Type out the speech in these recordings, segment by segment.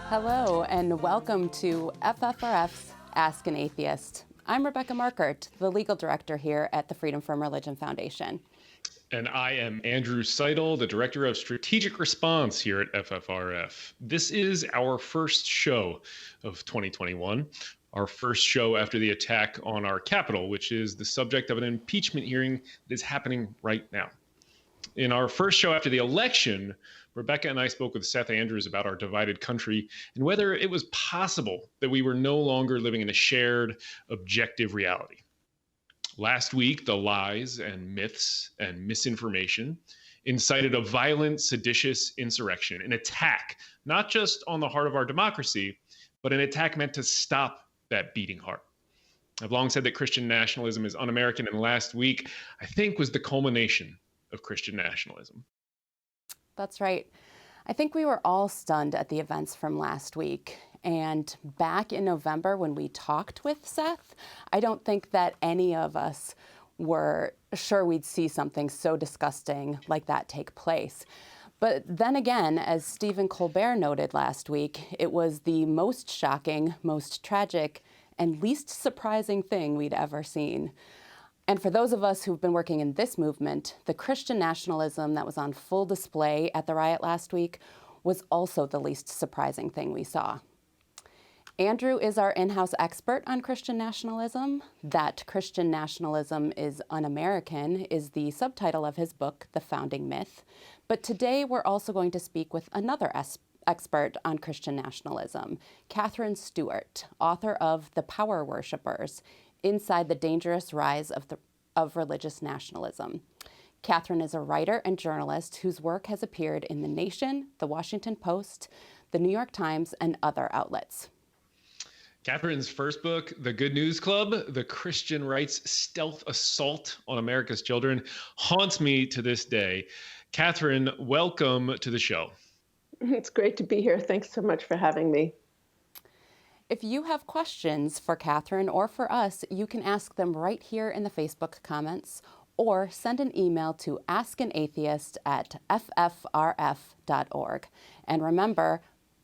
Hello, and welcome to FFRF's Ask an Atheist. I'm Rebecca Markert, the legal director here at the Freedom from Religion Foundation. And I am Andrew Seidel, the Director of Strategic Response here at FFRF. This is our first show of 2021, our first show after the attack on our Capitol, which is the subject of an impeachment hearing that is happening right now. In our first show after the election, Rebecca and I spoke with Seth Andrews about our divided country and whether it was possible that we were no longer living in a shared, objective reality. Last week, the lies and myths and misinformation incited a violent, seditious insurrection, an attack, not just on the heart of our democracy, but an attack meant to stop that beating heart. I've long said that Christian nationalism is un-American, and last week, I think, was the culmination of Christian nationalism. That's right. I think we were all stunned at the events from last week. And back in November when we talked with Seth, I don't think that any of us were sure we'd see something so disgusting like that take place. But then again, as Stephen Colbert noted last week, it was the most shocking, most tragic, and least surprising thing we'd ever seen. And for those of us who've been working in this movement, the Christian nationalism that was on full display at the riot last week was also the least surprising thing we saw. Andrew is our in-house expert on Christian nationalism. That Christian nationalism is un-American is the subtitle of his book, The Founding Myth. But today we're also going to speak with another expert on Christian nationalism, Katherine Stewart, author of The Power Worshippers, Inside the Dangerous Rise of Religious Nationalism. Katherine is a writer and journalist whose work has appeared in The Nation, The Washington Post, The New York Times, and other outlets. Katherine's first book, The Good News Club, The Christian Right's Stealth Assault on America's Children, haunts me to this day. Katherine, welcome to the show. It's great to be here. Thanks so much for having me. If you have questions for Katherine or for us, you can ask them right here in the Facebook comments or send an email to askanatheist@ffrf.org. And remember,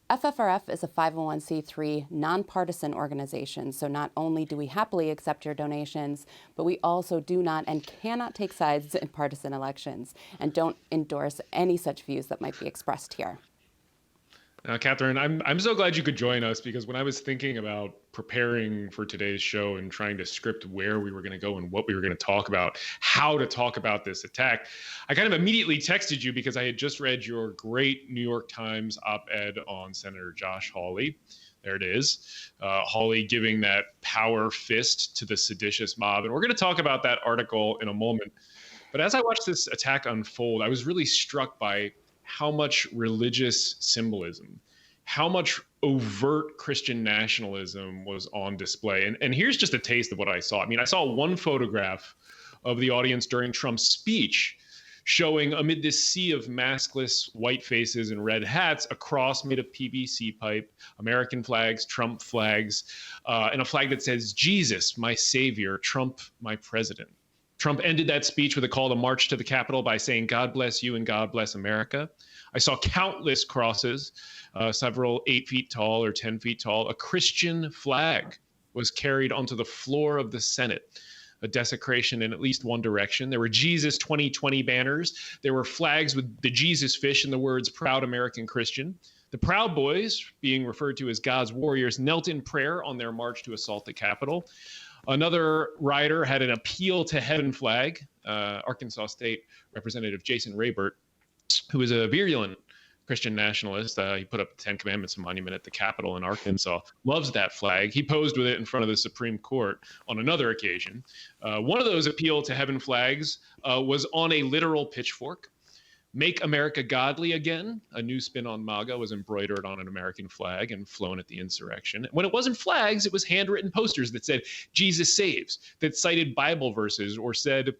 FFRF is a 501c3 nonpartisan organization, so not only do we happily accept your donations, but we also do not and cannot take sides in partisan elections and don't endorse any such views that might be expressed here. Katherine, I'm so glad you could join us, because when I was thinking about preparing for today's show and trying to script where we were going to go and what we were going to talk about, how to talk about this attack, I kind of immediately texted you because I had just read your great New York Times op-ed on Senator Josh Hawley. There it is. Hawley giving that power fist to the seditious mob. And we're going to talk about that article in a moment. But as I watched this attack unfold, I was really struck by how much religious symbolism, how much overt Christian nationalism was on display. And here's just a taste of what I saw. I mean, I saw one photograph of the audience during Trump's speech showing, amid this sea of maskless white faces and red hats, a cross made of PVC pipe, American flags, Trump flags, and a flag that says, "Jesus, my savior, Trump, my president." Trump ended that speech with a call to march to the Capitol by saying, "God bless you and God bless America." I saw countless crosses, several 8 feet tall or 10 feet tall. A Christian flag was carried onto the floor of the Senate, a desecration in at least one direction. There were Jesus 2020 banners. There were flags with the Jesus fish and the words "Proud American Christian." The Proud Boys, being referred to as God's warriors, knelt in prayer on their march to assault the Capitol. Another rioter had an appeal to heaven flag. Arkansas State Representative Jason Raybert, who is a virulent Christian nationalist, he put up the Ten Commandments monument at the Capitol in Arkansas, loves that flag. He posed with it in front of the Supreme Court on another occasion. One of those appeal to heaven flags was on a literal pitchfork. "Make America Godly Again," a new spin on MAGA, was embroidered on an American flag and flown at the insurrection. When it wasn't flags, it was handwritten posters that said "Jesus saves," that cited Bible verses or said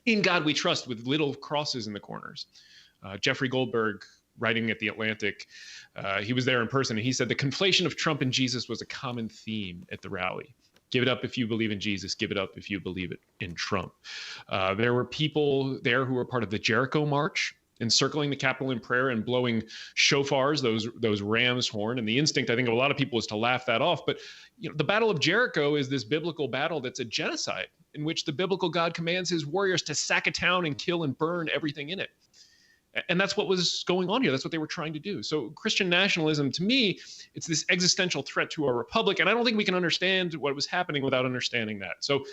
"In God we trust," with little crosses in the corners. Jeffrey Goldberg, writing at The Atlantic, he was there in person, and he said the conflation of Trump and Jesus was a common theme at the rally. Give it up if you believe in Jesus. Give it up if you believe it in Trump. There were people there who were part of the Jericho March, encircling the Capitol in prayer and blowing shofars, those ram's horn. And the instinct, I think, of a lot of people is to laugh that off. But the Battle of Jericho is this biblical battle that's a genocide in which the biblical God commands his warriors to sack a town and kill and burn everything in it. And that's what was going on here. That's what they were trying to do. So Christian nationalism, to me, it's this existential threat to our republic. And I don't think we can understand what was happening without understanding that. So,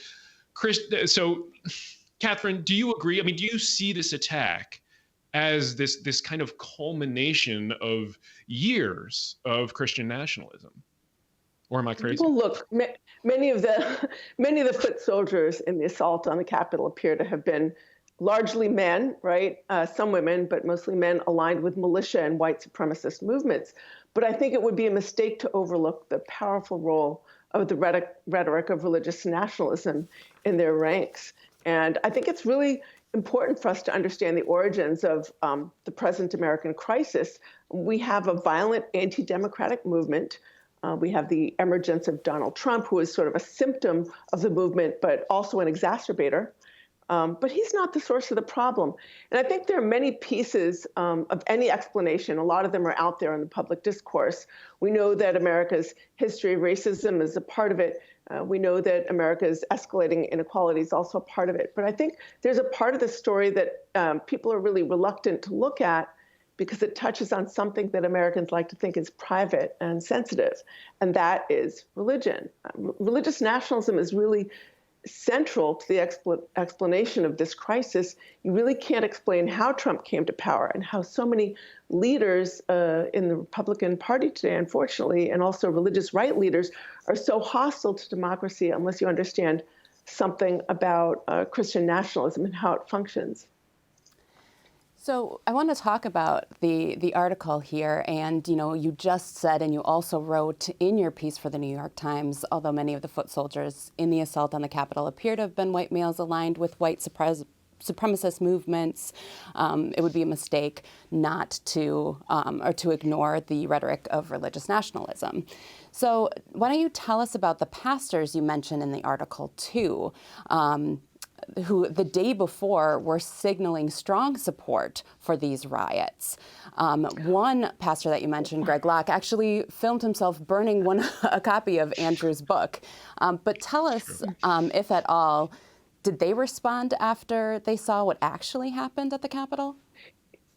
Katherine, do you agree? I mean, do you see this attack as this kind of culmination of years of Christian nationalism? Or am I crazy? Well, look, many of the foot soldiers in the assault on the Capitol appear to have been largely men, right? Some women, but mostly men aligned with militia and white supremacist movements. But I think it would be a mistake to overlook the powerful role of the rhetoric of religious nationalism in their ranks. And I think it's really important for us to understand the origins of the present American crisis. We have a violent anti-democratic movement. We have the emergence of Donald Trump, who is sort of a symptom of the movement, but also an exacerbator. But he's not the source of the problem. And I think there are many pieces of any explanation. A lot of them are out there in the public discourse. We know that America's history of racism is a part of it. We know that America's escalating inequality is also a part of it. But I think there's a part of the story that people are really reluctant to look at because it touches on something that Americans like to think is private and sensitive, and that is religion. Religious nationalism is really central to the explanation of this crisis. You really can't explain how Trump came to power and how so many leaders in the Republican Party today, unfortunately, and also religious right leaders, are so hostile to democracy unless you understand something about Christian nationalism and how it functions. So I want to talk about the article here, and you just said, and you also wrote in your piece for the New York Times, although many of the foot soldiers in the assault on the Capitol appear to have been white males aligned with white supremacist movements, it would be a mistake not to or to ignore the rhetoric of religious nationalism. So why don't you tell us about the pastors you mentioned in the article too, who the day before were signaling strong support for these riots. One pastor that you mentioned, Greg Locke, actually filmed himself burning a copy of Andrew's book. But tell us, if at all, did they respond after they saw what actually happened at the Capitol?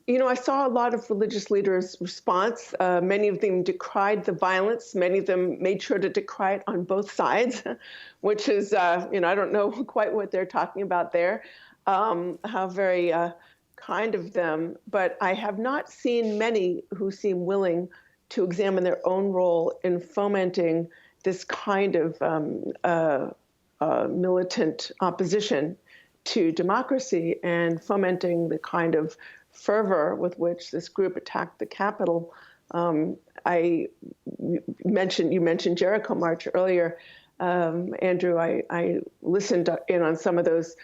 I saw a lot of religious leaders' response. Many of them decried the violence. Many of them made sure to decry it on both sides, which is, I don't know quite what they're talking about there. How very kind of them. But I have not seen many who seem willing to examine their own role in fomenting this kind of militant opposition to democracy and fomenting the kind of fervor with which this group attacked the Capitol. You mentioned Jericho March earlier. Andrew, I listened in on some of those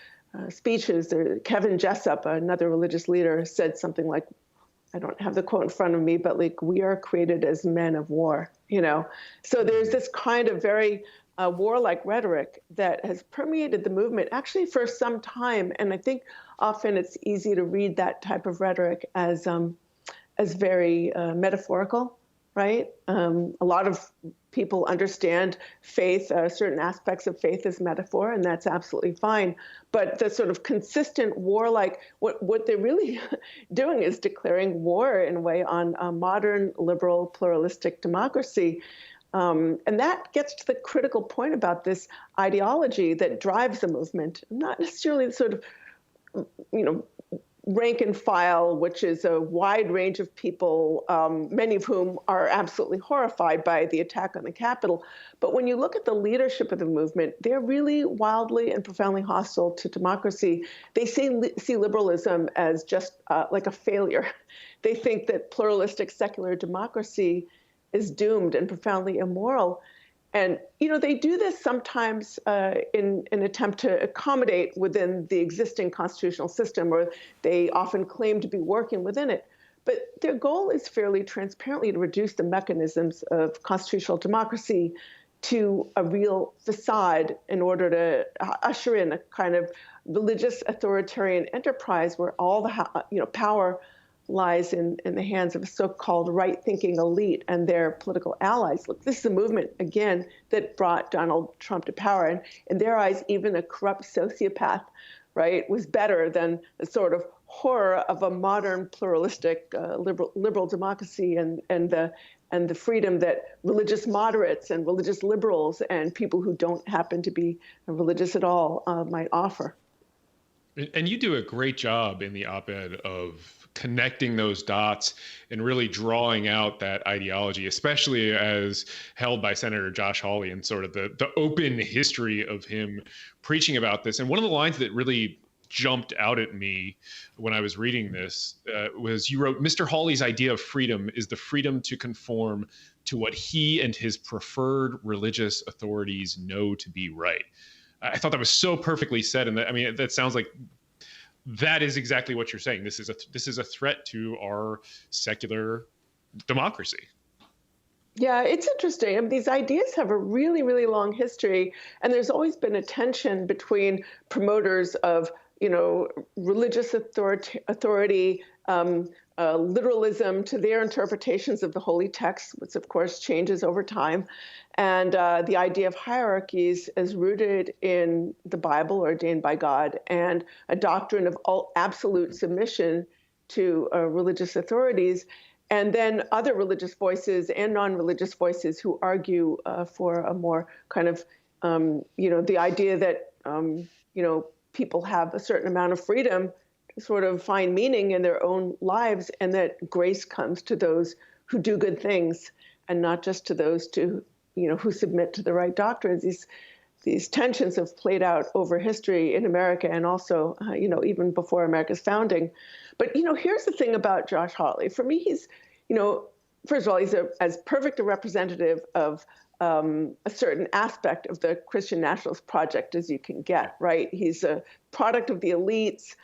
speeches. Kevin Jessup, another religious leader, said something like, I don't have the quote in front of me, but like, we are created as men of war, So there's this kind of very warlike rhetoric that has permeated the movement actually for some time. And I think often it's easy to read that type of rhetoric as very metaphorical, right? A lot of people understand faith, certain aspects of faith as metaphor, and that's absolutely fine. But the sort of consistent warlike, what they're really doing is declaring war in a way on a modern, liberal, pluralistic democracy. And that gets to the critical point about this ideology that drives the movement, not necessarily the sort of, rank and file, which is a wide range of people, many of whom are absolutely horrified by the attack on the Capitol. But when you look at the leadership of the movement, they're really wildly and profoundly hostile to democracy. They see liberalism as just like a failure. They think that pluralistic secular democracy is doomed and profoundly immoral. And, they do this sometimes in an attempt to accommodate within the existing constitutional system, or they often claim to be working within it. But their goal is fairly transparently to reduce the mechanisms of constitutional democracy to a real facade in order to usher in a kind of religious authoritarian enterprise where all the power lies in the hands of a so-called right-thinking elite and their political allies. Look, this is a movement, again, that brought Donald Trump to power. And in their eyes, even a corrupt sociopath, right, was better than the sort of horror of a modern pluralistic liberal democracy and the freedom that religious moderates and religious liberals and people who don't happen to be religious at all might offer. And you do a great job in the op-ed of connecting those dots and really drawing out that ideology, especially as held by Senator Josh Hawley, and sort of the open history of him preaching about this. And one of the lines that really jumped out at me when I was reading this was, you wrote, "Mr. Hawley's idea of freedom is the freedom to conform to what he and his preferred religious authorities know to be right." I thought that was so perfectly said. And that, I mean, that sounds like that is exactly what you're saying. This is a threat to our secular democracy. Yeah, it's interesting. I mean, these ideas have a really, really long history, and there's always been a tension between promoters of, religious authority, literalism to their interpretations of the holy text, which of course changes over time, and the idea of hierarchies is rooted in the Bible, ordained by God, and a doctrine of absolute submission to religious authorities. And then other religious voices and non-religious voices who argue for a more kind of, the idea that, people have a certain amount of freedom to sort of find meaning in their own lives, and that grace comes to those who do good things and not just to those who submit to the right doctrines. These tensions have played out over history in America and also, even before America's founding. But, here's the thing about Josh Hawley. For me, he's, first of all, he's as perfect a representative of a certain aspect of the Christian nationalist project as you can get, right? He's a product of the elites.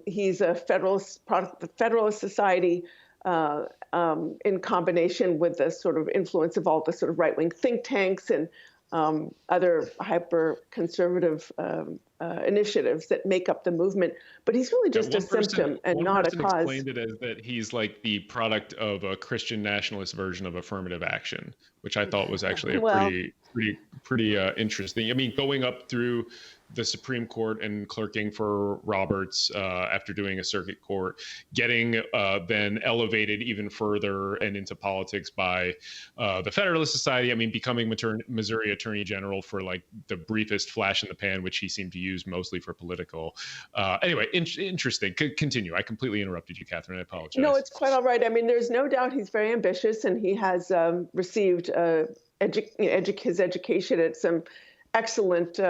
He's a Federalist product of the Federalist Society, in combination with the sort of influence of all the sort of right-wing think tanks and other hyper-conservative initiatives that make up the movement. But he's really just a symptom and not a cause. One person explained it as that he's like the product of a Christian nationalist version of affirmative action, which I thought was actually a pretty interesting. I mean, going up through the Supreme Court and clerking for Roberts after doing a circuit court, getting then elevated even further and into politics by the Federalist Society. I mean, becoming Missouri Attorney General for like the briefest flash in the pan, which he seemed to use mostly for political. Anyway, interesting. Continue. I completely interrupted you, Katherine. I apologize. No, it's quite all right. I mean, there's no doubt he's very ambitious, and he has received his education at some excellent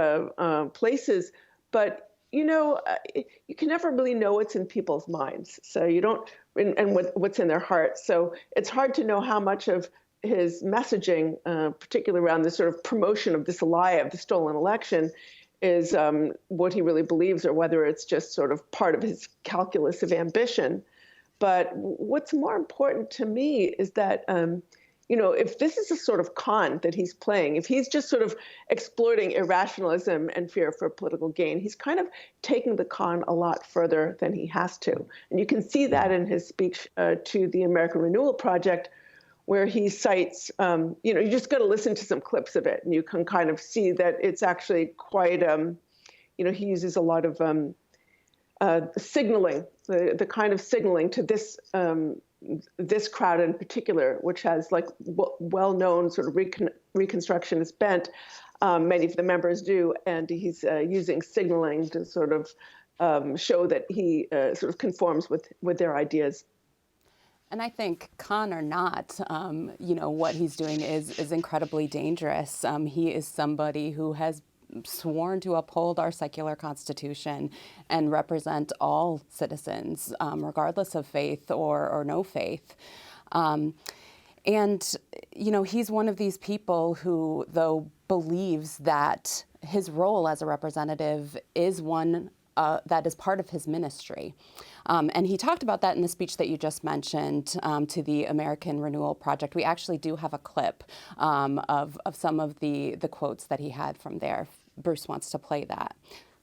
places, but you can never really know what's in people's minds. So you don't, and what's in their hearts. So it's hard to know how much of his messaging, particularly around the sort of promotion of this lie of the stolen election, is what he really believes, or whether it's just sort of part of his calculus of ambition. But what's more important to me is that if this is a sort of con that he's playing, if he's just sort of exploiting irrationalism and fear for political gain, he's kind of taking the con a lot further than he has to. And you can see that in his speech to the American Renewal Project, where he cites, you just got to listen to some clips of it, and you can kind of see that it's actually quite, he uses a lot of signaling, the kind of signaling to this crowd in particular, which has like well-known sort of Reconstructionist bent. Many of the members do, and he's using signaling to sort of show that he sort of conforms with their ideas. And I think, con or not, what he's doing is incredibly dangerous. He is somebody who has sworn to uphold our secular constitution and represent all citizens, regardless of faith or no faith. And, he's one of these people who, though, believes that his role as a representative is one that is part of his ministry. And he talked about that in the speech that you just mentioned to the American Renewal Project. We actually do have a clip of some of the quotes that he had from there. Bruce wants to play that.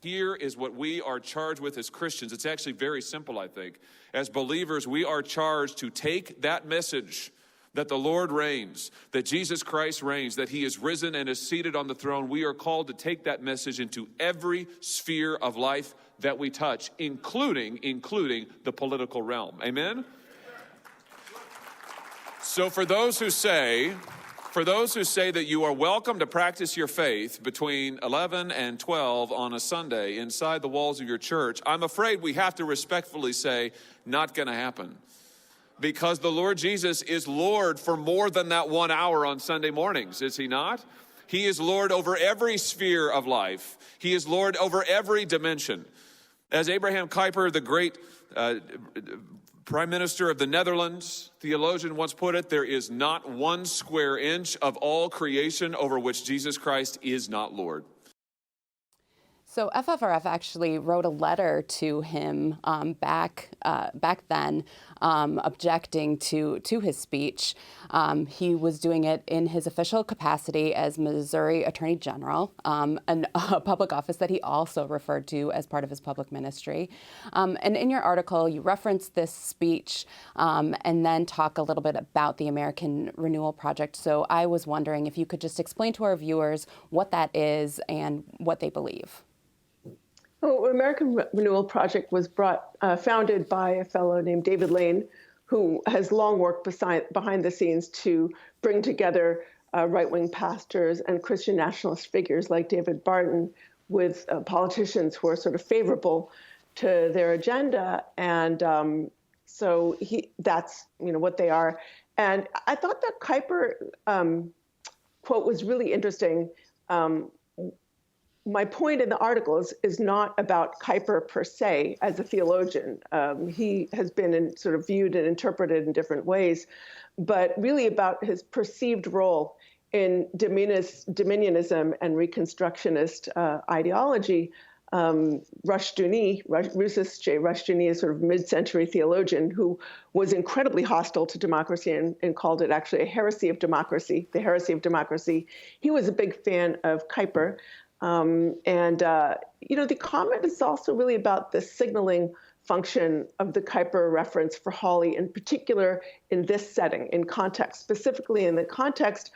Here is what we are charged with as Christians. It's actually very simple, I think. As believers, we are charged to take that message that the Lord reigns, that Jesus Christ reigns, that he is risen and is seated on the throne. We are called to take that message into every sphere of life that we touch, including the political realm. Amen? So for those who say that you are welcome to practice your faith between 11 and 12 on a Sunday inside the walls of your church, I'm afraid we have to respectfully say, not going to happen. Because the Lord Jesus is Lord for more than that 1 hour on Sunday mornings, is he not? He is Lord over every sphere of life. He is Lord over every dimension. As Abraham Kuyper, the great Prime Minister of the Netherlands, theologian, once put it, there is not 1 square inch of all creation over which Jesus Christ is not Lord. So FFRF actually wrote a letter to him back then, objecting to his speech. He was doing it in his official capacity as Missouri Attorney General, a public office that he also referred to as part of his public ministry. And in your article, you reference this speech and then talk a little bit about the American Renewal Project. So I was wondering if you could just explain to our viewers what that is and what they believe. Oh, American Renewal Project was founded by a fellow named David Lane, who has long worked behind the scenes to bring together right-wing pastors and Christian nationalist figures like David Barton with politicians who are sort of favorable to their agenda. And so that's what they are. And I thought that Kuyper quote was really interesting. My point in the article is not about Kuyper per se as a theologian. He has been sort of viewed and interpreted in different ways, but really about his perceived role in Dominionism and Reconstructionist ideology. Rousas J. Rushdoony is sort of mid-century theologian who was incredibly hostile to democracy and called it actually a heresy of democracy, the heresy of democracy. He was a big fan of Kuyper. The comment is also really about the signaling function of the Kuyper reference for Hawley, in particular in this setting, in context, specifically in the context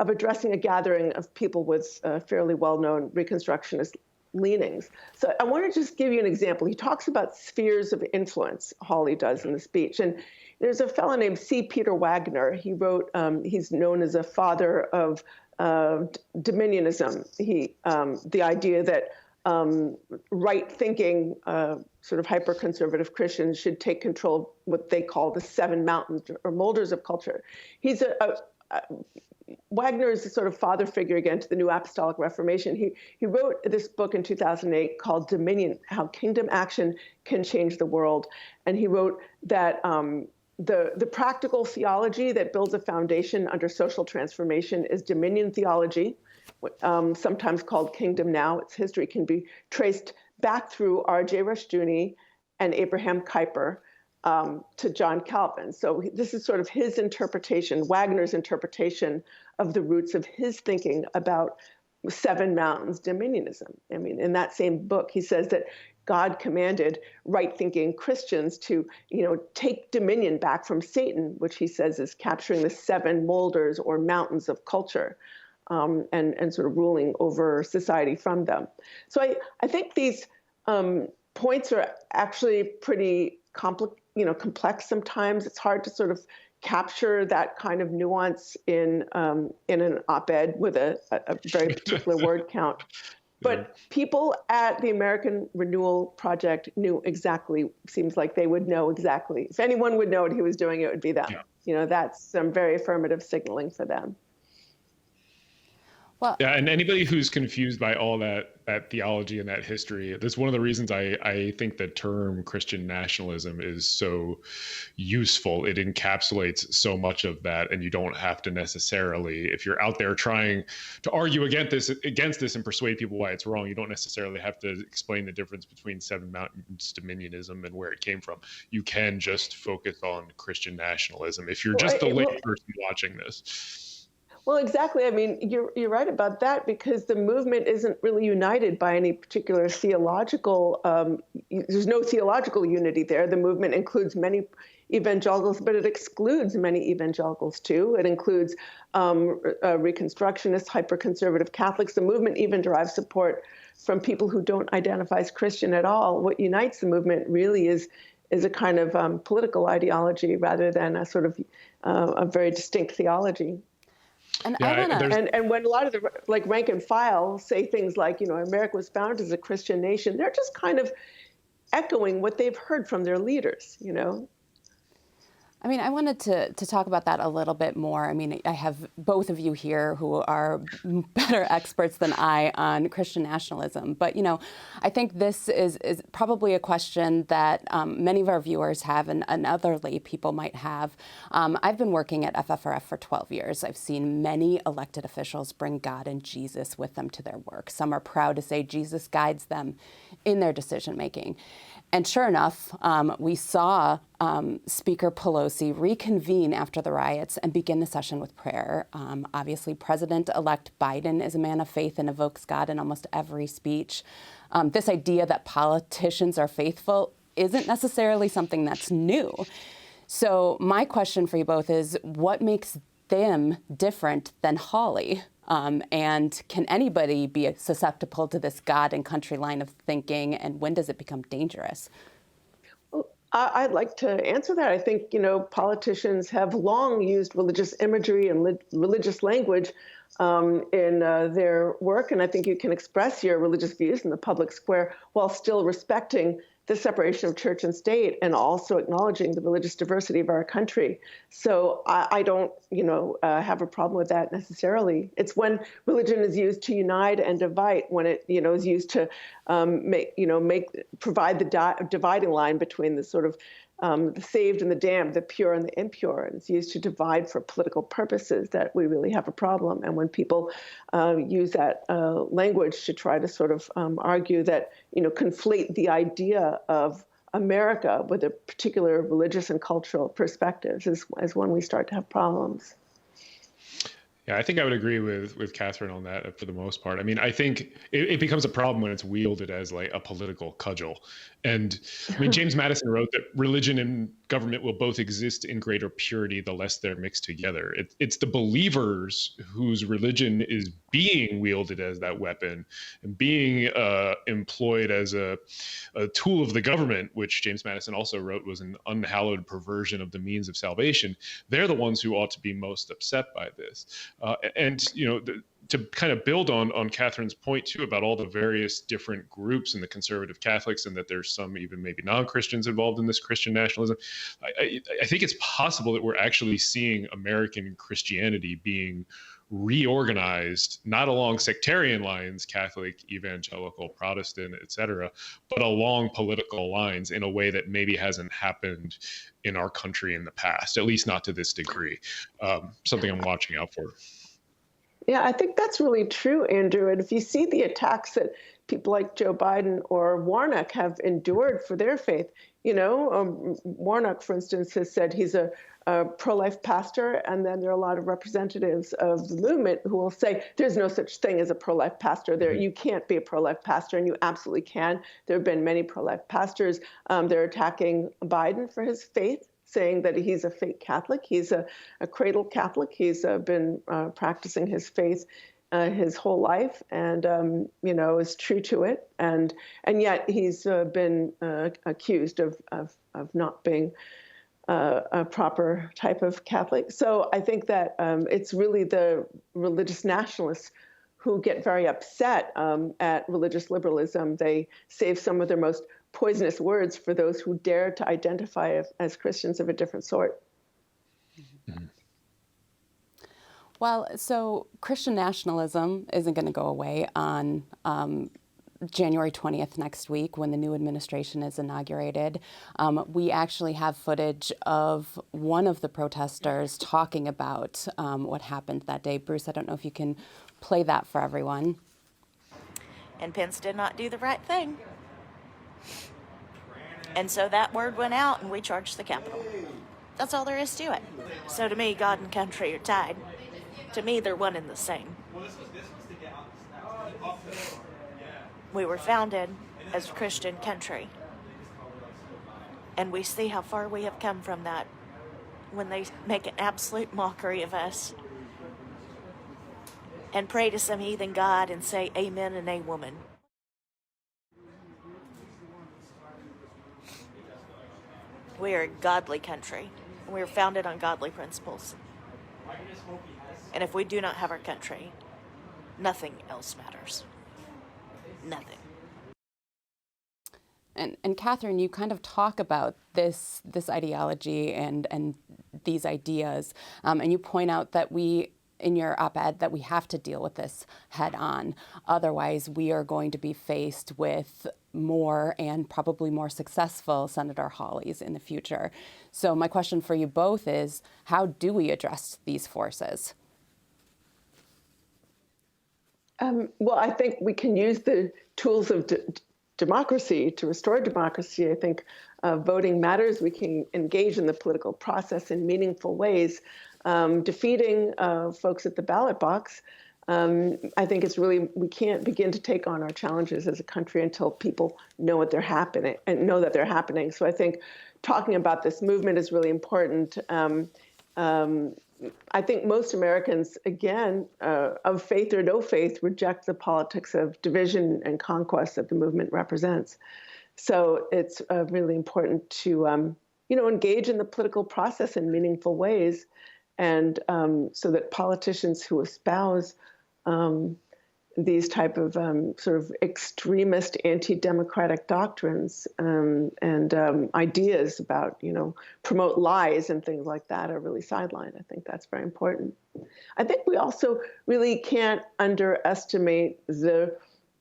of addressing a gathering of people with fairly well-known Reconstructionist leanings. So I want to just give you an example. He talks about spheres of influence, Hawley does in the speech. And there's a fellow named C. Peter Wagner. He wrote, he's known as a father of Dominionism. The idea that right-thinking, sort of hyper-conservative Christians should take control of what they call the 7 mountains or molders of culture. He's Wagner is a sort of father figure again to the New Apostolic Reformation. He wrote this book in 2008 called Dominion: How Kingdom Action Can Change the World, and he wrote that the practical theology that builds a foundation under social transformation is dominion theology, sometimes called Kingdom Now. Its history can be traced back through R.J. Rushdoony and Abraham Kuyper to John Calvin. So this is sort of his interpretation, Wagner's interpretation of the roots of his thinking about 7 mountains dominionism. I mean, in that same book, he says that God commanded right-thinking Christians to, take dominion back from Satan, which he says is capturing the 7 molders or mountains of culture, and sort of ruling over society from them. So I think these points are actually pretty complex sometimes. It's hard to sort of capture that kind of nuance in an op-ed with a very particular word count. But people at the American Renewal Project knew exactly, seems like they would know exactly. If anyone would know what he was doing, it would be them. Yeah. That's some very affirmative signaling for them. Well, yeah, and anybody who's confused by all that theology and that history, that's one of the reasons I think the term Christian nationalism is so useful. It encapsulates so much of that, and you don't have to necessarily, if you're out there trying to argue against this and persuade people why it's wrong, you don't necessarily have to explain the difference between 7 mountains dominionism and where it came from. You can just focus on Christian nationalism if you're just a layperson watching this. Well, exactly. I mean, you're right about that, because the movement isn't really united by any particular theological. There's no theological unity there. The movement includes many evangelicals, but it excludes many evangelicals too. It includes Reconstructionists, hyper-conservative Catholics. The movement even derives support from people who don't identify as Christian at all. What unites the movement really is a kind of political ideology rather than a sort of a very distinct theology. And and when a lot of the rank and file say things like, America was founded as a Christian nation, they're just kind of echoing what they've heard from their leaders, I mean, I wanted to talk about that a little bit more. I mean, I have both of you here who are better experts than I on Christian nationalism. But, I think this is probably a question that many of our viewers have and other lay people might have. I've been working at FFRF for 12 years. I've seen many elected officials bring God and Jesus with them to their work. Some are proud to say Jesus guides them in their decision making. And sure enough, we saw Speaker Pelosi reconvene after the riots and begin the session with prayer. Obviously, President-elect Biden is a man of faith and evokes God in almost every speech. This idea that politicians are faithful isn't necessarily something that's new. So my question for you both is, what makes them different than Hawley? And can anybody be susceptible to this God and country line of thinking, and when does it become dangerous? Well, I'd like to answer that. I think, politicians have long used religious imagery and religious language in their work, and I think you can express your religious views in the public square while still respecting the separation of church and state and also acknowledging the religious diversity of our country. So I don't, have a problem with that necessarily. It's when religion is used to unite and divide, when it, is used to provide the dividing line between the sort of the saved and the damned, the pure and the impure, and it's used to divide for political purposes, that we really have a problem. And when people use that language to try to sort of argue that, conflate the idea of America with a particular religious and cultural perspectives is when we start to have problems. Yeah, I think I would agree with Katherine on that for the most part. I mean, I think it becomes a problem when it's wielded as like a political cudgel. And I mean, James Madison wrote that religion and government will both exist in greater purity the less they're mixed together. It's the believers whose religion is being wielded as that weapon and being employed as a tool of the government, which James Madison also wrote was an unhallowed perversion of the means of salvation. They're the ones who ought to be most upset by this. To kind of build on Katherine's point too about all the various different groups in the conservative Catholics, and that there's some even maybe non-Christians involved in this Christian nationalism, I think it's possible that we're actually seeing American Christianity being reorganized, not along sectarian lines, Catholic, evangelical, Protestant, etc., but along political lines in a way that maybe hasn't happened in our country in the past, at least not to this degree. Something I'm watching out for. Yeah, I think that's really true, Andrew. And if you see the attacks that people like Joe Biden or Warnock have endured for their faith, Warnock, for instance, has said he's a pro-life pastor, and then there are a lot of representatives of the movement who will say there's no such thing as a pro-life pastor. You can't be a pro-life pastor, and you absolutely can. There have been many pro-life pastors. They're attacking Biden for his faith, saying that he's a fake Catholic. He's a cradle Catholic. He's been practicing his faith his whole life, and is true to it. And yet he's been accused of not being a proper type of Catholic. So I think that it's really the religious nationalists who get very upset at religious liberalism. They save some of their most poisonous words for those who dare to identify as Christians of a different sort. Mm-hmm. Well, so Christian nationalism isn't going to go away on January 20th next week when the new administration is inaugurated. We actually have footage of one of the protesters talking about what happened that day. Bruce, I don't know if you can play that for everyone. And Pence did not do the right thing. And so that word went out and we charged the Capitol. That's all there is to it. So to me, God and country are tied. To me, they're one and the same. We were founded as a Christian country, and we see how far we have come from that when they make an absolute mockery of us and pray to some heathen god and say amen and a woman. We are a godly country. We are founded on godly principles. And if we do not have our country, nothing else matters. Nothing. And Katherine, you kind of talk about this ideology and these ideas, and you point out that we, in your op-ed, that we have to deal with this head on. Otherwise, we are going to be faced with more and probably more successful Senator Hawleys in the future. So my question for you both is, how do we address these forces? Well, I think we can use the tools of democracy to restore democracy. I think voting matters. We can engage in the political process in meaningful ways. Defeating folks at the ballot box, I think it's really, we can't begin to take on our challenges as a country until people know what they're happening and know that they're happening. So I think talking about this movement is really important. I think most Americans, again, of faith or no faith, reject the politics of division and conquest that the movement represents. So it's really important to, engage in the political process in meaningful ways, and so that politicians who espouse these type of sort of extremist anti-democratic doctrines and ideas about, promote lies and things like that are really sidelined. I think that's very important. I think we also really can't underestimate the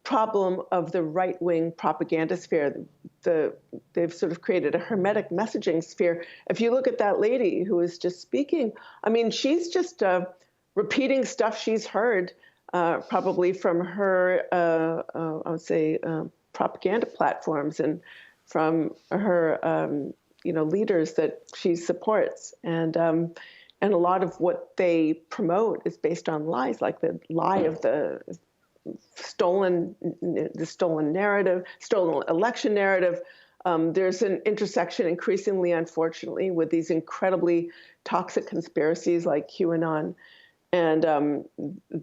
problem of the right-wing propaganda sphere. They've sort of created a hermetic messaging sphere. If you look at that lady who was just speaking, I mean, she's just repeating stuff she's heard probably from her, I would say, propaganda platforms and from her, leaders that she supports. And a lot of what they promote is based on lies, like the lie of the stolen narrative, stolen election narrative. There's an intersection increasingly, unfortunately, with these incredibly toxic conspiracies like QAnon. And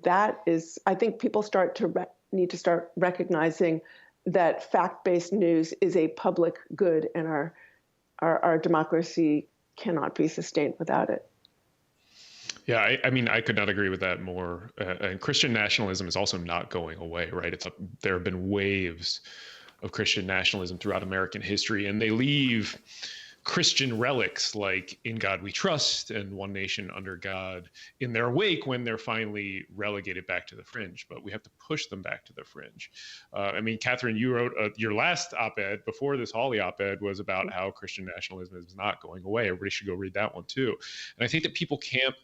that is, I think people need to start recognizing that fact-based news is a public good, and our democracy cannot be sustained without it. Yeah, I mean, I could not agree with that more. And Christian nationalism is also not going away, right? There have been waves of Christian nationalism throughout American history, and they leave Christian relics like "In God We Trust" and "One Nation Under God" in their wake when they're finally relegated back to the fringe. But we have to push them back to the fringe. I mean, Katherine, you wrote your last op-ed before this Hawley op-ed was about how Christian nationalism is not going away. Everybody should go read that one too. And I think that people can't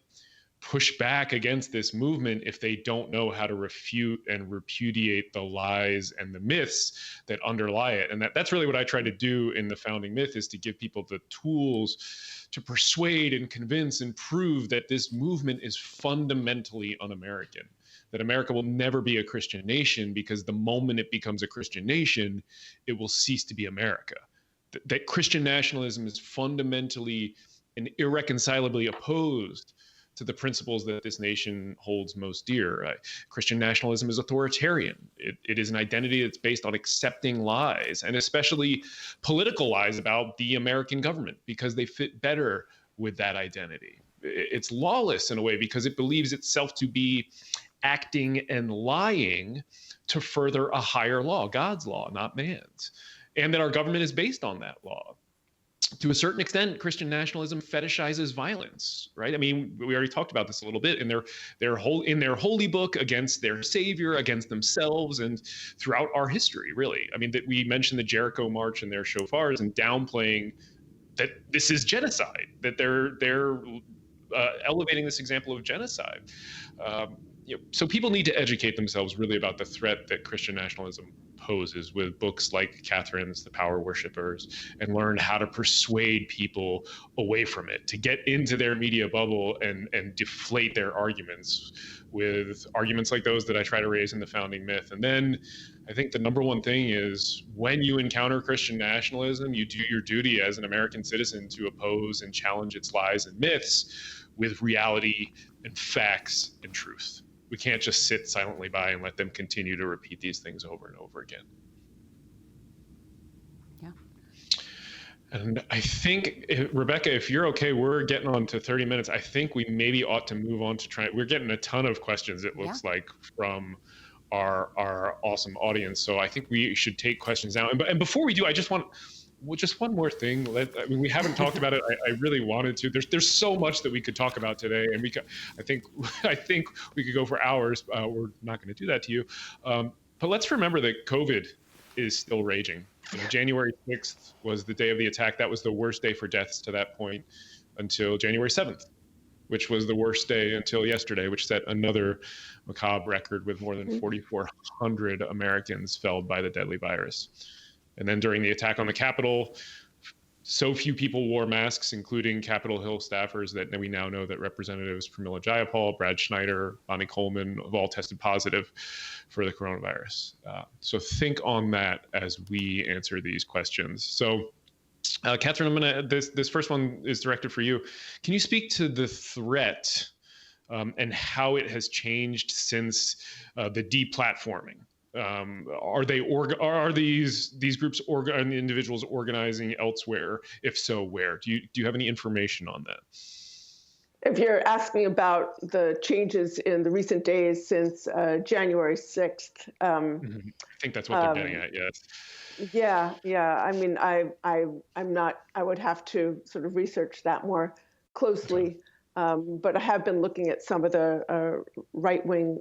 push back against this movement if they don't know how to refute and repudiate the lies and the myths that underlie it. And that's really what I try to do in The Founding Myth, is to give people the tools to persuade and convince and prove that this movement is fundamentally un-American, that America will never be a Christian nation, because the moment it becomes a Christian nation, it will cease to be America. That Christian nationalism is fundamentally and irreconcilably opposed to the principles that this nation holds most dear. Christian nationalism is authoritarian. It is an identity that's based on accepting lies, and especially political lies about the American government, because they fit better with that identity. It's lawless in a way because it believes itself to be acting and lying to further a higher law, God's law, not man's, and that our government is based on that law. To a certain extent, Christian nationalism fetishizes violence, right? I mean, we already talked about this a little bit in their holy book, against their savior, against themselves, and throughout our history, really. I mean, that we mentioned the Jericho March and their shofars, and downplaying that this is genocide, that they're elevating this example of genocide. so people need to educate themselves really about the threat that Christian nationalism poses with books like Catherine's The Power Worshippers, and learn how to persuade people away from it, to get into their media bubble and deflate their arguments with arguments like those that I try to raise in The Founding Myth. And then I think the number one thing is, when you encounter Christian nationalism, you do your duty as an American citizen to oppose and challenge its lies and myths with reality and facts and truth. We can't just sit silently by and let them continue to repeat these things over and over again. Yeah. And I think, Rebecca, if you're okay, we're getting on to 30 minutes. I think we maybe ought to move on to we're getting a ton of questions, it looks like, from our awesome audience. So I think we should take questions now. And before we do, I just want just one more thing. I mean, we haven't talked about it. I really wanted to. There's so much that we could talk about today, and I think we could go for hours. We're not going to do that to you. But let's remember that COVID is still raging. January 6th was the day of the attack. That was the worst day for deaths to that point until January 7th, which was the worst day until yesterday, which set another macabre record with more than 4,400 Americans felled by the deadly virus. And then during the attack on the Capitol, so few people wore masks, including Capitol Hill staffers, that we now know that Representatives Pramila Jayapal, Brad Schneider, Bonnie Coleman have all tested positive for the coronavirus. So think on that as we answer these questions. So, Katherine, this first one is directed for you. Can you speak to the threat and how it has changed since the deplatforming? Are these groups and individuals organizing elsewhere? If so, where? Do you have any information on that? If you're asking about the changes in the recent days since January 6th. I think that's what they're getting at, yes. Yeah. I mean, I'm not, I would have to sort of research that more closely. But I have been looking at some of the right-wing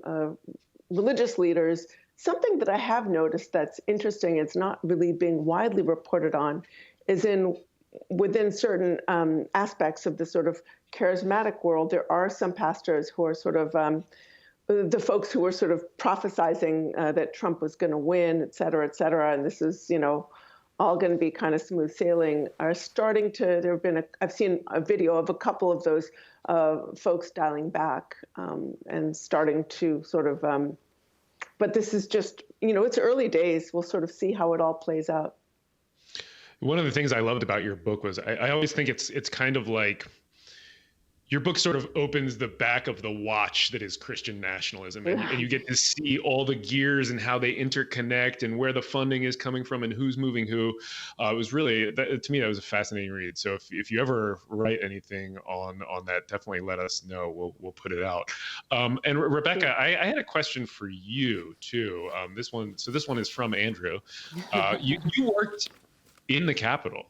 religious leaders. Something that I have noticed that's interesting, it's not really being widely reported on, is within certain aspects of the sort of charismatic world, there are some pastors who are sort of the folks who were sort of prophesizing that Trump was going to win, et cetera, and this is, all going to be kind of smooth sailing, are starting to, I've seen a video of a couple of those folks dialing back and starting to sort of, but this is just, it's early days. We'll sort of see how it all plays out. One of the things I loved about your book was I always think it's kind of like your book sort of opens the back of the watch that is Christian nationalism, and you get to see all the gears and how they interconnect and where the funding is coming from and who's moving who. It was really, to me, that was a fascinating read. So if you ever write anything on that, definitely let us know. We'll put it out. And Rebecca, I had a question for you too. This one is from Andrew. You worked in the Capitol.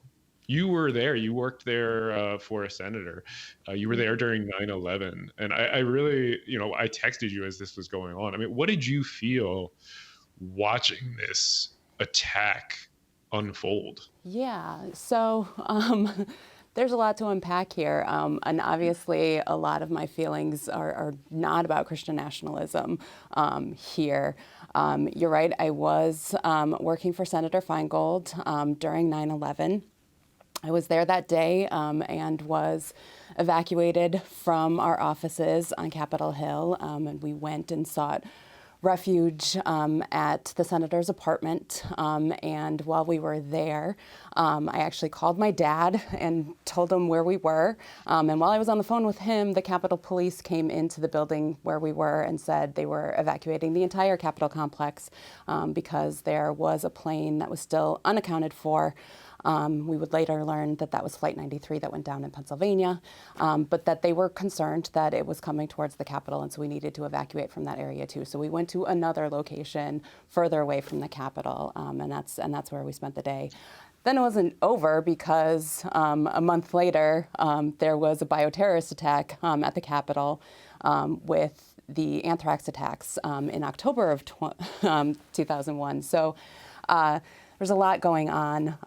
You were there. You worked there for a senator. You were there during 9/11. And I really, I texted you as this was going on. I mean, what did you feel watching this attack unfold? Yeah. So there's a lot to unpack here. And obviously, a lot of my feelings are not about Christian nationalism here. You're right. I was working for Senator Feingold during 9/11. I was there that day and was evacuated from our offices on Capitol Hill, and we went and sought refuge at the senator's apartment. And while we were there, I actually called my dad and told him where we were. And while I was on the phone with him, the Capitol Police came into the building where we were and said they were evacuating the entire Capitol complex because there was a plane that was still unaccounted for. We would later learn that was Flight 93 that went down in Pennsylvania, but that they were concerned that it was coming towards the Capitol, and so we needed to evacuate from that area too. So we went to another location further away from the Capitol, and that's where we spent the day. Then it wasn't over because a month later, there was a bioterrorist attack at the Capitol with the anthrax attacks in October of 2001. So there's a lot going on.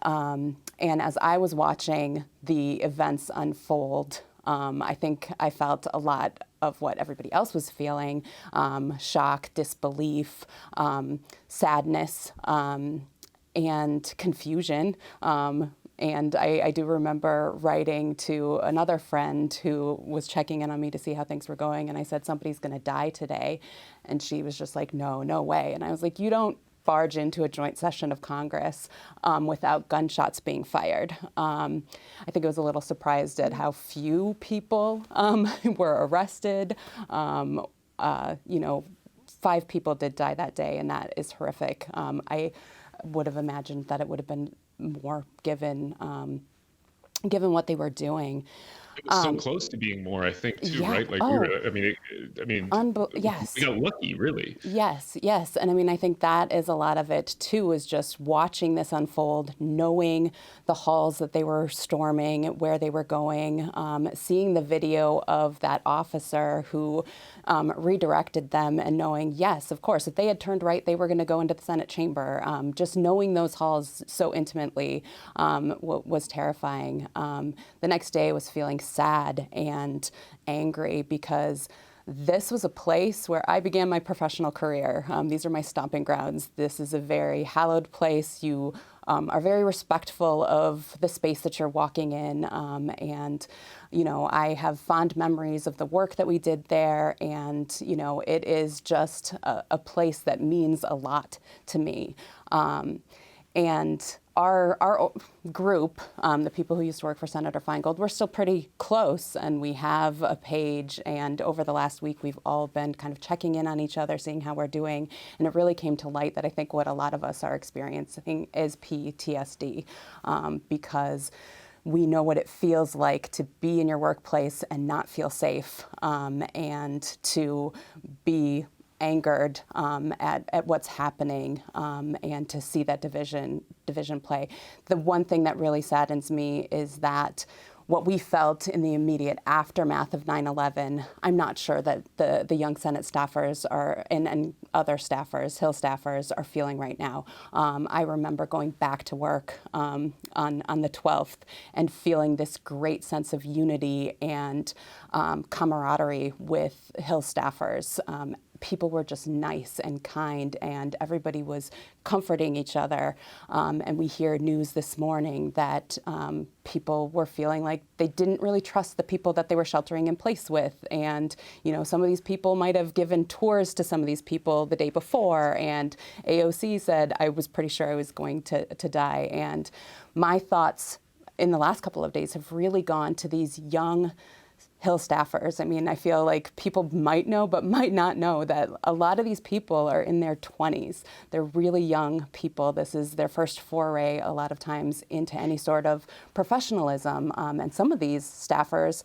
And as I was watching the events unfold, I think I felt a lot of what everybody else was feeling, shock, disbelief, sadness, and confusion. And I do remember writing to another friend who was checking in on me to see how things were going. And I said, somebody's going to die today. And she was just like, no way. And I was like, you don't barge into a joint session of Congress without gunshots being fired. I think I was a little surprised at how few people were arrested. 5 people did die that day, and that is horrific. I would have imagined that it would have been more given what they were doing. It was so close to being more, I think, too, right? Like, yes. We got lucky, really. Yes. And I mean, I think that is a lot of it, too, is just watching this unfold, knowing the halls that they were storming, where they were going, seeing the video of that officer who redirected them, and knowing, yes, of course, if they had turned right, they were going to go into the Senate chamber. Just knowing those halls so intimately was terrifying. The next day I was feeling sad and angry because this was a place where I began my professional career. These are my stomping grounds. This is a very hallowed place. You are very respectful of the space that you're walking in. And I have fond memories of the work that we did there. And, it is just a place that means a lot to me. And our group, the people who used to work for Senator Feingold, we're still pretty close, and we have a page. And over the last week, we've all been kind of checking in on each other, seeing how we're doing. And it really came to light that I think what a lot of us are experiencing is PTSD, because we know what it feels like to be in your workplace and not feel safe, and to be angered at what's happening, and to see that division play. The one thing that really saddens me is that what we felt in the immediate aftermath of 9/11, I'm not sure that the young Senate staffers are, and other staffers, Hill staffers, are feeling right now. I remember going back to work on the 12th and feeling this great sense of unity and camaraderie with Hill staffers. People were just nice and kind, and everybody was comforting each other. And we hear news this morning that people were feeling like they didn't really trust the people that they were sheltering in place with. And, some of these people might have given tours to some of these people the day before. And AOC said, I was pretty sure I was going to die. And my thoughts in the last couple of days have really gone to these young Hill staffers. I mean, I feel like people might know, but might not know that a lot of these people are in their 20s. They're really young people. This is their first foray, a lot of times, into any sort of professionalism. And some of these staffers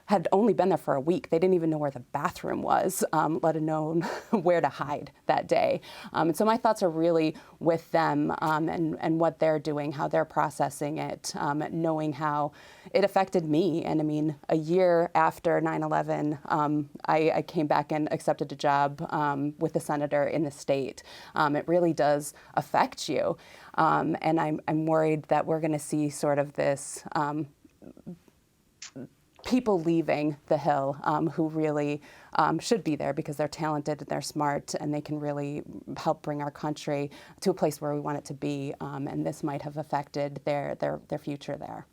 had only been there for a week. They didn't even know where the bathroom was, let alone where to hide that day. And so my thoughts are really with them, and what they're doing, how they're processing it, knowing how it affected me. And I mean, a year after 9/11, I came back and accepted a job with the senator in the state. It really does affect you. And I'm worried that we're going to see sort of this people leaving the Hill who really should be there because they're talented and they're smart and they can really help bring our country to a place where we want it to be. And this might have affected their future there.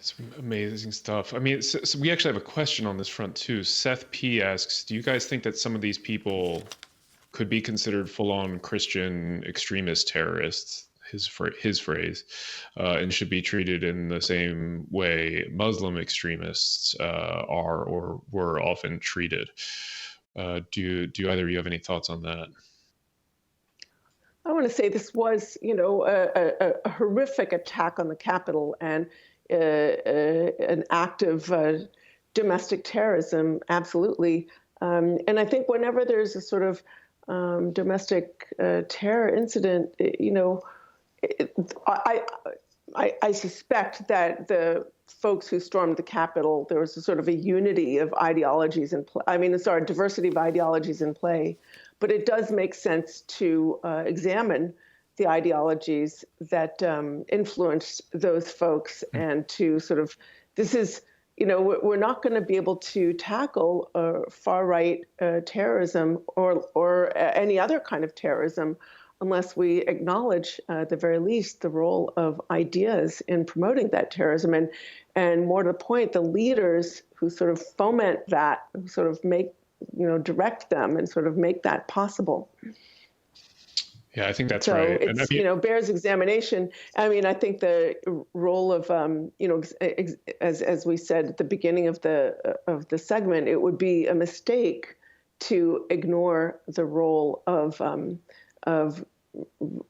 It's amazing stuff. I mean, so we actually have a question on this front too. Seth P asks, do you guys think that some of these people could be considered full-on Christian extremist terrorists? His phrase, and should be treated in the same way Muslim extremists are or were often treated. Do either of you have any thoughts on that? I want to say this was, a horrific attack on the Capitol and an act of domestic terrorism, absolutely. And I think whenever there's a sort of domestic terror incident, I suspect that the folks who stormed the Capitol, there was a sort of a unity of ideologies in play. I mean, it's our diversity of ideologies in play, but it does make sense to examine the ideologies that influenced those folks and to sort of, this is we're not going to be able to tackle far-right terrorism or any other kind of terrorism unless we acknowledge, at the very least, the role of ideas in promoting that terrorism. And more to the point, the leaders who sort of foment that, who sort of make, direct them and sort of make that possible. Yeah, I think that's so right. It's, bears examination. I mean, I think the role of, as we said at the beginning of the segment, it would be a mistake to ignore the role of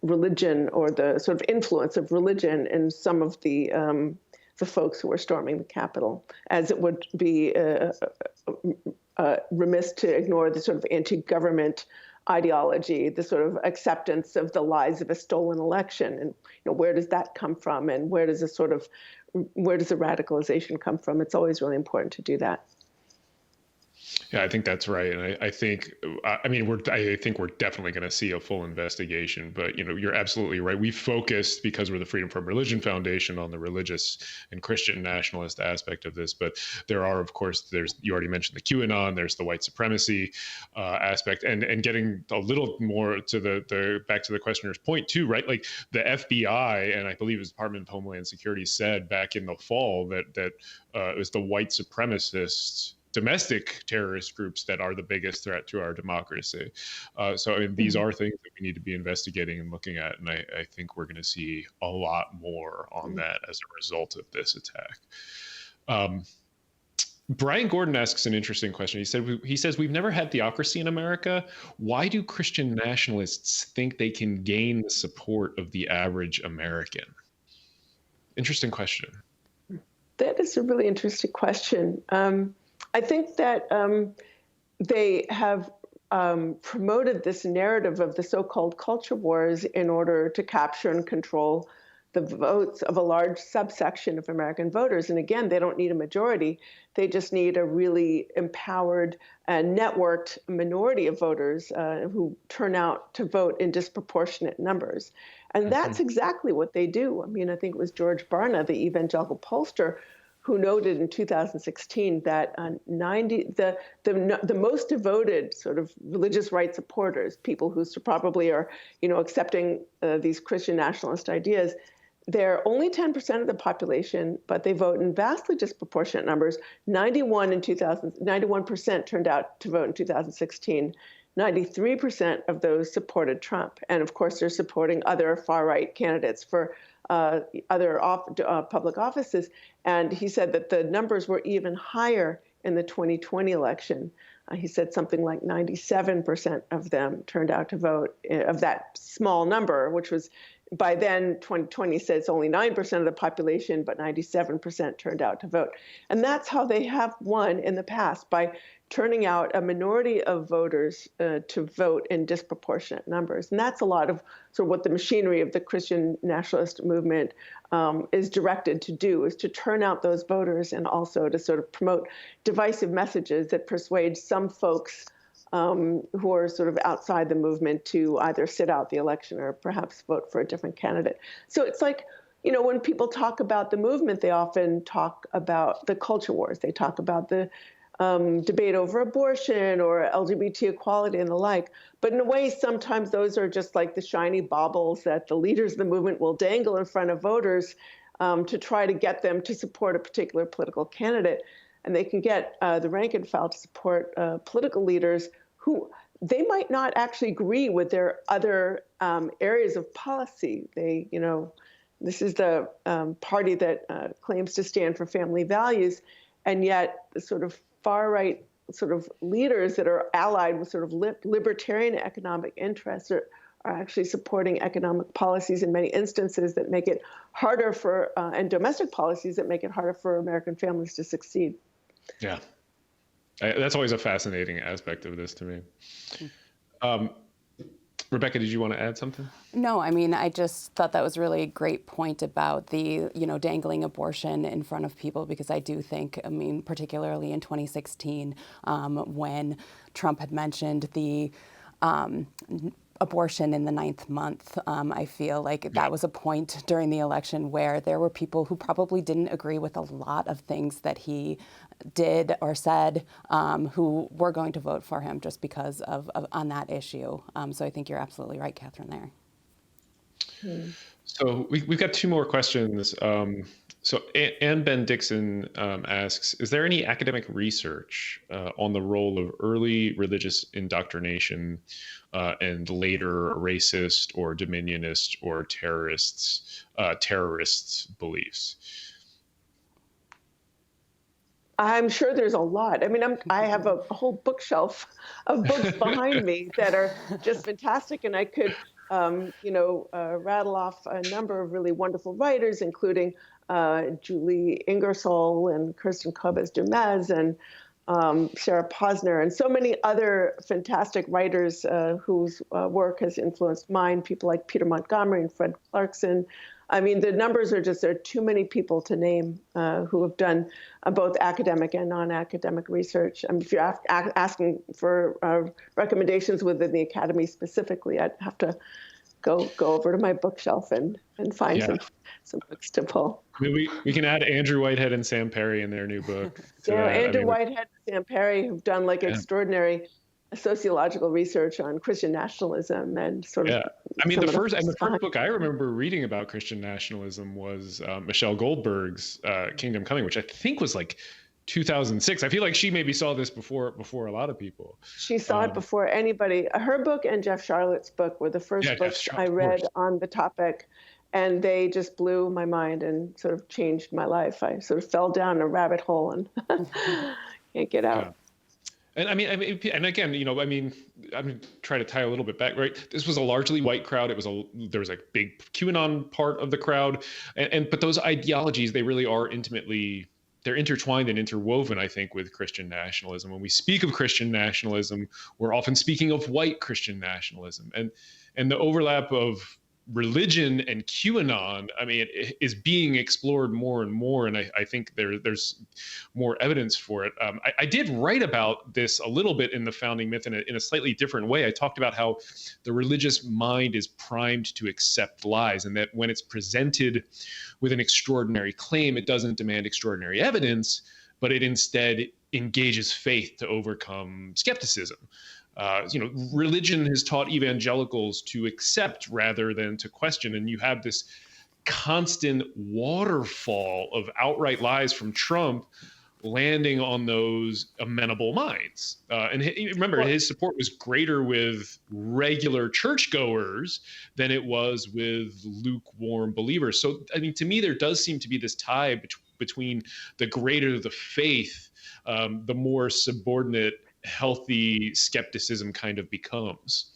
religion or the sort of influence of religion in some of the folks who are storming the Capitol, as it would be remiss to ignore the sort of anti-government ideology, the sort of acceptance of the lies of a stolen election, and where does that come from, and where does the radicalization come from? It's always really important to do that. Yeah, I think that's right, and I think we're definitely going to see a full investigation. But you're absolutely right. We focused, because we're the Freedom from Religion Foundation, on the religious and Christian nationalist aspect of this. But there are, of course, you already mentioned the QAnon. There's the white supremacy aspect, and getting a little more to the back to the questioner's point too, right? Like the FBI and I believe it was Department of Homeland Security said back in the fall that it was the white supremacists, domestic terrorist groups that are the biggest threat to our democracy. These are things that we need to be investigating and looking at. And I think we're going to see a lot more on that as a result of this attack. Brian Gordon asks an interesting question. He says, we've never had theocracy in America. Why do Christian nationalists think they can gain the support of the average American? Interesting question. That is a really interesting question. I think that they have promoted this narrative of the so-called culture wars in order to capture and control the votes of a large subsection of American voters. And again, they don't need a majority. They just need a really empowered and networked minority of voters who turn out to vote in disproportionate numbers. And that's exactly what they do. I mean, I think it was George Barna, the evangelical pollster, who noted in 2016 that the most devoted sort of religious right supporters, people who probably are, accepting these Christian nationalist ideas, they're only 10% of the population, but they vote in vastly disproportionate numbers. 91% turned out to vote in 2016. 93% of those supported Trump. And of course, they're supporting other far-right candidates for other public offices. And he said that the numbers were even higher in the 2020 election. He said something like 97% of them turned out to vote, of that small number, which was, by then, 2020 said it's only 9% of the population, but 97% turned out to vote. And that's how they have won in the past, by turning out a minority of voters to vote in disproportionate numbers. And that's a lot of sort of what the machinery of the Christian nationalist movement is directed to do, is to turn out those voters and also to sort of promote divisive messages that persuade some folks who are sort of outside the movement to either sit out the election or perhaps vote for a different candidate. So it's like, when people talk about the movement, they often talk about the culture wars. They talk about the debate over abortion or LGBT equality and the like. But in a way, sometimes those are just like the shiny baubles that the leaders of the movement will dangle in front of voters to try to get them to support a particular political candidate. And they can get the rank and file to support political leaders who they might not actually agree with their other areas of policy. This is the party that claims to stand for family values, and yet the sort of far-right sort of leaders that are allied with sort of libertarian economic interests are actually supporting economic policies in many instances that make it harder for, and domestic policies that make it harder for American families to succeed. Yeah. That's always a fascinating aspect of this to me. Rebecca, did you want to add something? No, I mean, I just thought that was really a great point about the, dangling abortion in front of people, because I do think, particularly in 2016, when Trump had mentioned the abortion in the 9th month. I feel like that was a point during the election where there were people who probably didn't agree with a lot of things that he did or said, who were going to vote for him just because of on that issue. So I think you're absolutely right, Katherine, there. So we've got 2 more questions. So Ann Ben Dixon asks, is there any academic research on the role of early religious indoctrination and later racist or dominionist or terrorists beliefs? I'm sure there's a lot. I mean, I have a whole bookshelf of books behind me that are just fantastic, and I could, rattle off a number of really wonderful writers, including Julie Ingersoll and Kirsten Kobes-Dumez and Sarah Posner, and so many other fantastic writers whose work has influenced mine, people like Peter Montgomery and Fred Clarkson. I mean, the numbers are just, there are too many people to name who have done both academic and non-academic research. I mean, if you're asking for recommendations within the academy specifically, I'd have to go over to my bookshelf and find some books to pull. I mean, we can add Andrew Whitehead and Sam Perry in their new book. Andrew Whitehead and Sam Perry have done extraordinary sociological research on Christian nationalism and sort of. I mean, the first book I remember reading about Christian nationalism was Michelle Goldberg's Kingdom Coming, which I think was like 2006. I feel like she maybe saw this before a lot of people. She saw it before anybody. Her book and Jeff Charlotte's book were the first books I read on the topic, and they just blew my mind and sort of changed my life. I sort of fell down a rabbit hole and can't get out. Yeah. And I mean, and again, I'm trying to tie a little bit back, right? This was a largely white crowd. There was a big QAnon part of the crowd, but those ideologies, they really are they're intertwined and interwoven, I think, with Christian nationalism. When we speak of Christian nationalism, we're often speaking of white Christian nationalism, and the overlap of religion and QAnon, I mean, it is being explored more and more, and I think there's more evidence for it. I did write about this a little bit in The Founding Myth in a slightly different way. I talked about how the religious mind is primed to accept lies, and that when it's presented with an extraordinary claim, it doesn't demand extraordinary evidence, but it instead engages faith to overcome skepticism. Religion has taught evangelicals to accept rather than to question. And you have this constant waterfall of outright lies from Trump landing on those amenable minds. Remember, his support was greater with regular churchgoers than it was with lukewarm believers. So, I mean, to me, there does seem to be this tie between the greater the faith, the more subordinate healthy skepticism kind of becomes.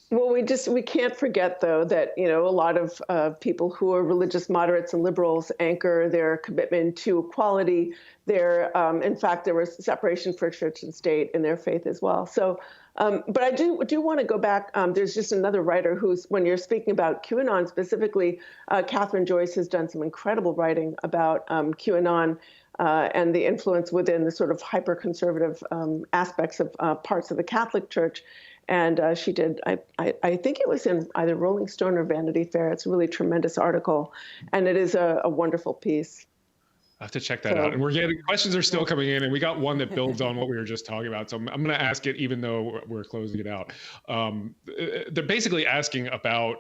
Well, we can't forget, though, that, a lot of people who are religious moderates and liberals anchor their commitment to equality. In fact, there was separation for church and state in their faith as well. So, but I do want to go back. There's just another writer who's, when you're speaking about QAnon specifically, Catherine Joyce has done some incredible writing about QAnon and the influence within the sort of hyper-conservative aspects of parts of the Catholic Church. And she did, I think it was in either Rolling Stone or Vanity Fair. It's a really tremendous article, and it is a wonderful piece. I have to check that out. And questions are still coming in, and we got one that builds on what we were just talking about. So I'm going to ask it, even though we're closing it out. They're basically asking about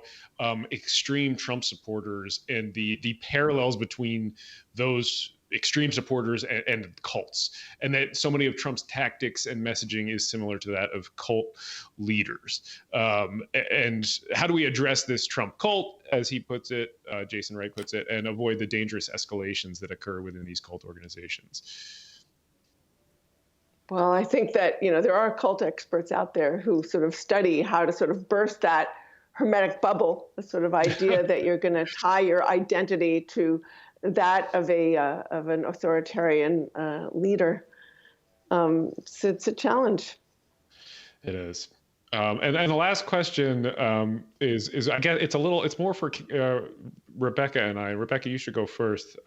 extreme Trump supporters and the parallels between those extreme supporters and cults, and that so many of Trump's tactics and messaging is similar to that of cult leaders. And how do we address this Trump cult, as he puts it, Jason Wright puts it, and avoid the dangerous escalations that occur within these cult organizations? Well, I think that, there are cult experts out there who sort of study how to sort of burst that hermetic bubble, the sort of idea that you're going to tie your identity to that of an authoritarian leader. So it's a challenge. It is. And the last question is I guess it's more for Rebecca and I. Rebecca, you should go first.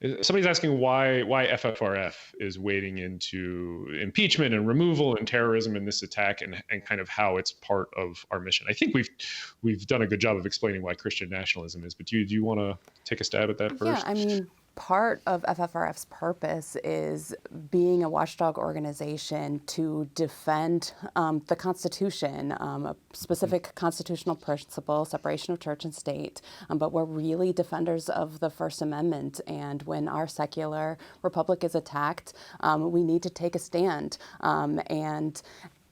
Somebody's asking why FFRF is wading into impeachment and removal and terrorism in this attack, and kind of how it's part of our mission. I think we've done a good job of explaining why Christian nationalism is, but do you want to take a stab at that first? Yeah, I mean, part of FFRF's purpose is being a watchdog organization to defend the Constitution, a specific constitutional principle, separation of church and state. But we're really defenders of the First Amendment. And when our secular republic is attacked, we need to take a stand and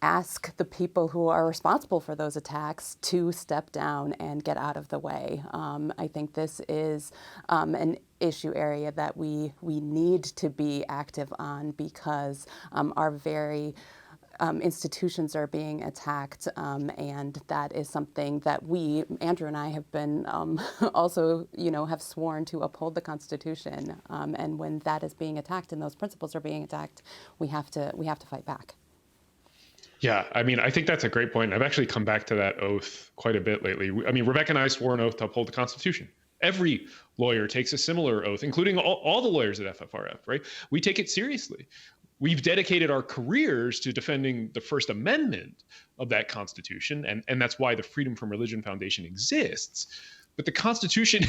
ask the people who are responsible for those attacks to step down and get out of the way. I think this is an issue area that we need to be active on, because our very institutions are being attacked, and that is something that Andrew and I have been also, have sworn to uphold the Constitution. And when that is being attacked and those principles are being attacked, we have to fight back. Yeah, I mean, I think that's a great point. I've actually come back to that oath quite a bit lately. I mean, Rebecca and I swore an oath to uphold the Constitution. Every lawyer takes a similar oath, including all the lawyers at FFRF, right? We take it seriously. We've dedicated our careers to defending the First Amendment of that Constitution, and that's why the Freedom from Religion Foundation exists. But the Constitution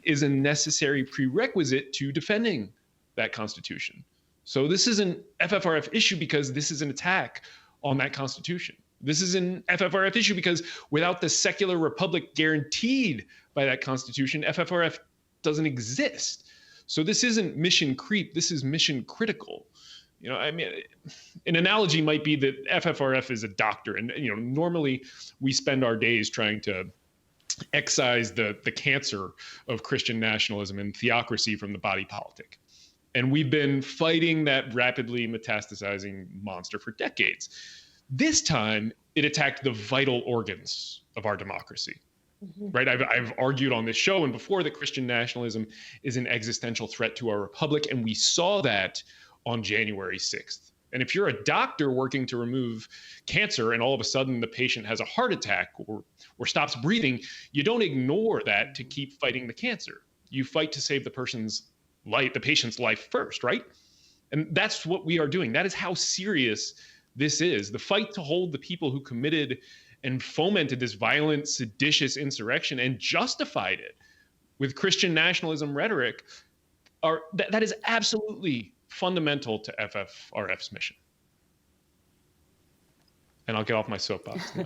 is a necessary prerequisite to defending that Constitution. So this is an FFRF issue because this is an attack on that Constitution. This is an FFRF issue because without the secular republic guaranteed by that Constitution, FFRF doesn't exist. So this isn't mission creep, this is mission critical. I mean, an analogy might be that FFRF is a doctor, and normally we spend our days trying to excise the cancer of Christian nationalism and theocracy from the body politic. And we've been fighting that rapidly metastasizing monster for decades. This time, it attacked the vital organs of our democracy. Right? I've argued on this show and before that Christian nationalism is an existential threat to our republic, and we saw that on January 6th. And if you're a doctor working to remove cancer and all of a sudden the patient has a heart attack or stops breathing, you don't ignore that to keep fighting the cancer. You fight to save the patient's life first, right? And that's what we are doing. That is how serious this is. The fight to hold the people who committed and fomented this violent, seditious insurrection and justified it with Christian nationalism rhetoric, that is absolutely fundamental to FFRF's mission. And I'll get off my soapbox now.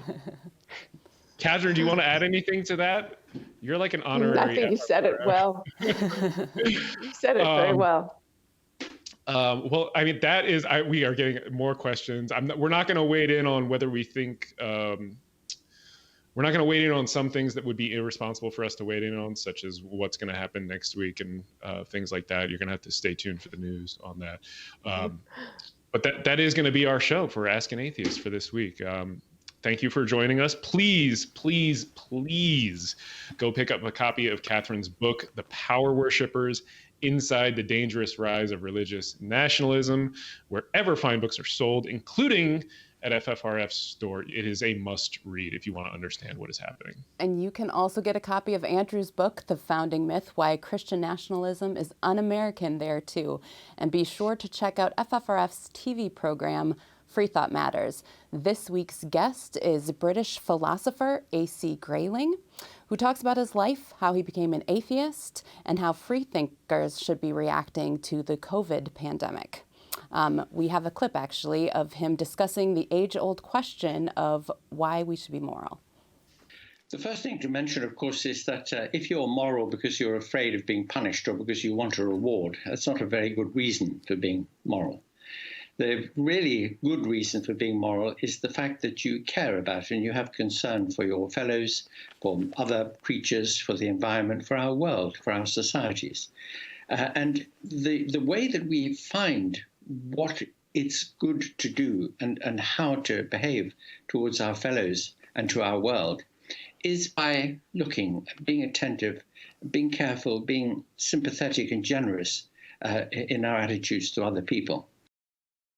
Katherine, do you want to add anything to that? You're like an honorary. I think you said it well. You said it very well. Well, I mean, we are getting more questions. We're not going to wade in on whether we think, we're not going to wade in on some things that would be irresponsible for us to wade in on, such as what's going to happen next week and things like that. You're going to have to stay tuned for the news on that. But that is going to be our show for Ask an Atheist for this week. Thank you for joining us. Please, please, please go pick up a copy of Katherine's book, The Power Worshippers: Inside the Dangerous Rise of Religious Nationalism, wherever fine books are sold, including at FFRF's store. It is a must read if you want to understand what is happening. And you can also get a copy of Andrew's book, The Founding Myth: Why Christian Nationalism is Un-American, there too. And be sure to check out FFRF's TV program, Free Thought Matters. This week's guest is British philosopher A.C. Grayling, who talks about his life, how he became an atheist, and how freethinkers should be reacting to the COVID pandemic. We have a clip, actually, of him discussing the age-old question of why we should be moral. The first thing to mention, of course, is that if you're moral because you're afraid of being punished or because you want a reward, that's not a very good reason for being moral. The really good reason for being moral is the fact that you care about and you have concern for your fellows, for other creatures, for the environment, for our world, for our societies. And the way that we find what it's good to do and how to behave towards our fellows and to our world is by looking, being attentive, being careful, being sympathetic and generous in our attitudes to other people.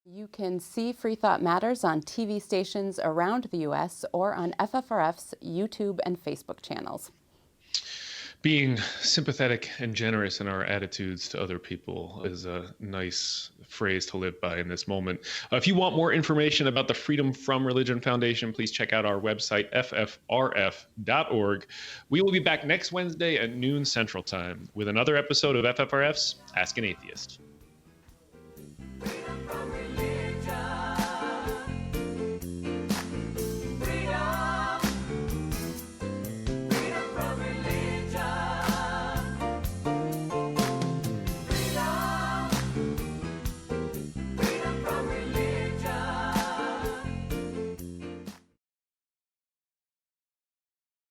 You can see Free Thought Matters on TV stations around the U.S. or on FFRF's YouTube and Facebook channels. being sympathetic and generous in our attitudes to other people is a nice phrase to live by in this moment. If you want more information about the Freedom from Religion Foundation, please check out our website, ffrf.org. We will be back next Wednesday at noon Central Time with another episode of FFRF's Ask an Atheist.